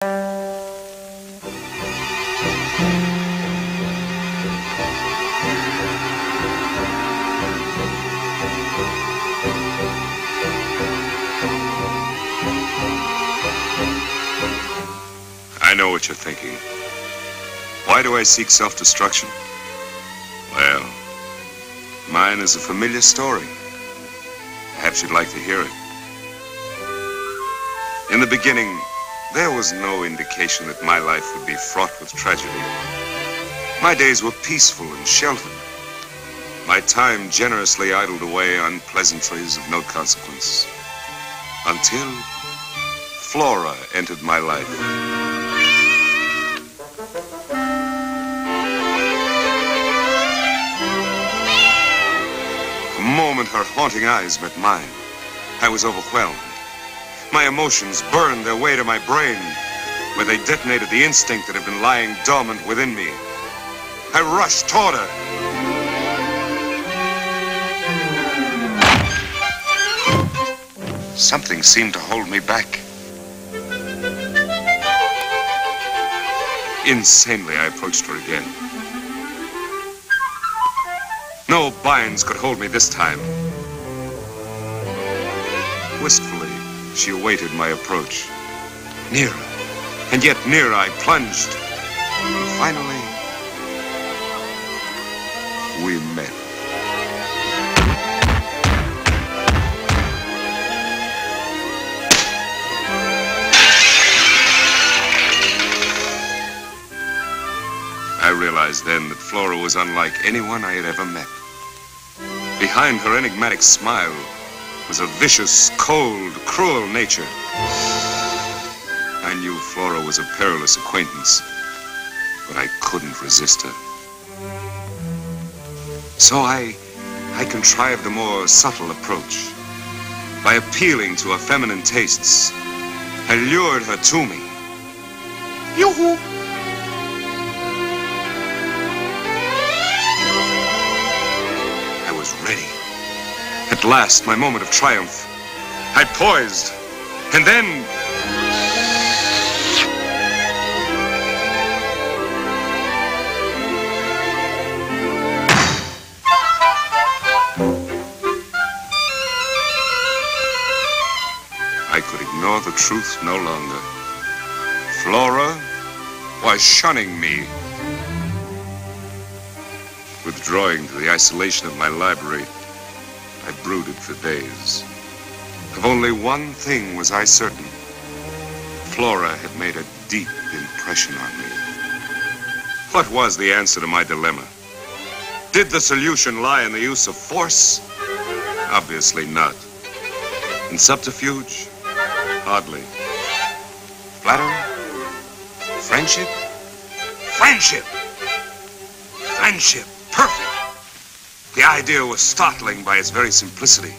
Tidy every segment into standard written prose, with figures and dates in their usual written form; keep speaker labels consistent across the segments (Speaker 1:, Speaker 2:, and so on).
Speaker 1: I know what you're thinking. Why do I seek self-destruction? Well, mine is a familiar story. Perhaps you'd like to hear it. In the beginning, there was no indication that my life would be fraught with tragedy. My days were peaceful and sheltered. My time generously idled away on pleasantries of no consequence. Until Flora entered my life. The moment her haunting eyes met mine, I was overwhelmed. My emotions burned their way to my brain, where they detonated the instinct that had been lying dormant within me. I rushed toward her. Something seemed to hold me back. Insanely, I approached her again. No binds could hold me this time. Wistfully, she awaited my approach. Nearer, and yet nearer I plunged. And finally, we met. I realized then that Flora was unlike anyone I had ever met. Behind her enigmatic smile was a vicious, cold, cruel nature. I knew Flora was a perilous acquaintance, but I couldn't resist her. So I contrived a more subtle approach. By appealing to her feminine tastes, I lured her to me. Yoo-hoo! I was ready. At last, my moment of triumph. I poised, and then... I could ignore the truth no longer. Flora was shunning me. Withdrawing to the isolation of my library, I brooded for days. Of only one thing was I certain. Flora had made a deep impression on me. What was the answer to my dilemma? Did the solution lie in the use of force? Obviously not. In subterfuge? Hardly. Flattery? Friendship? Friendship! Friendship! Perfect! The idea was startling by its very simplicity.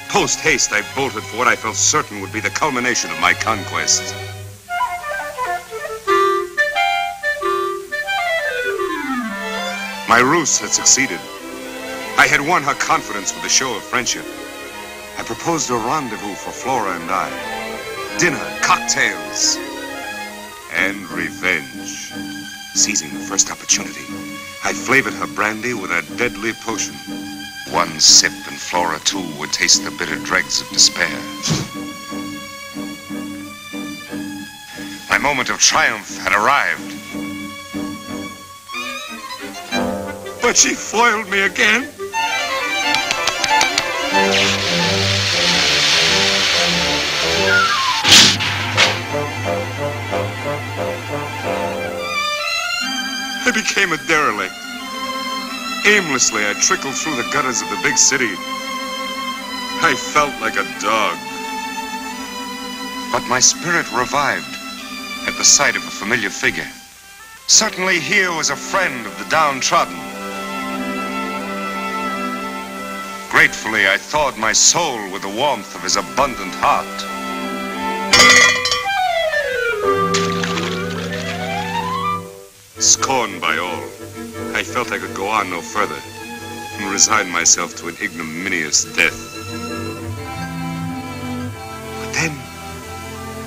Speaker 1: Post-haste, I bolted for what I felt certain would be the culmination of my conquest. My ruse had succeeded. I had won her confidence with a show of friendship. I proposed a rendezvous for Flora and I. Dinner, cocktails, and revenge. Seizing the first opportunity, I flavored her brandy with a deadly potion. One sip and Flora, too, would taste the bitter dregs of despair. My moment of triumph had arrived. But she foiled me again. I became a derelict. Aimlessly, I trickled through the gutters of the big city. I felt like a dog. But my spirit revived at the sight of a familiar figure. Certainly here was a friend of the downtrodden. Gratefully, I thawed my soul with the warmth of his abundant heart. Scorned by all, I felt I could go on no further and resign myself to an ignominious death. But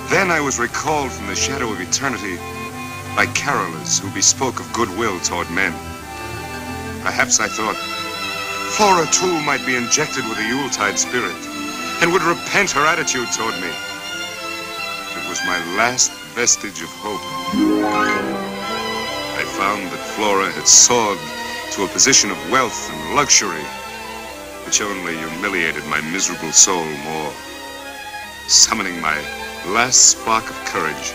Speaker 1: then Then I was recalled from the shadow of eternity by carolers who bespoke of goodwill toward men. Perhaps, I thought, Flora too might be injected with the Yuletide spirit and would repent her attitude toward me. It was my last vestige of hope. I found that Flora had soared to a position of wealth and luxury, which only humiliated my miserable soul more. Summoning my last spark of courage,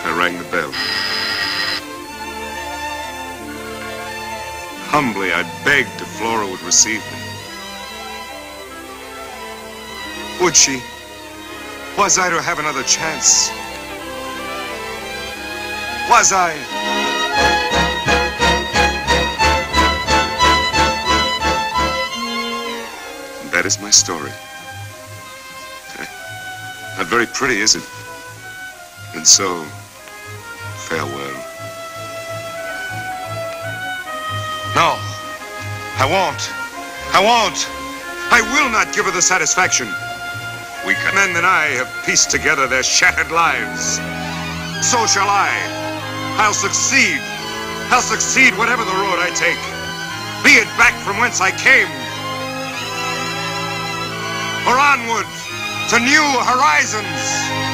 Speaker 1: I rang the bell. Humbly, I begged if Flora would receive me. Would she? Was I to have another chance? Was I? And that is my story. Not very pretty, is it? And so, farewell. No, I won't. I won't. I will not give her the satisfaction. We men and I have pieced together their shattered lives. So shall I. I'll succeed. I'll succeed whatever the road I take. Be it back from whence I came, or onward to new horizons.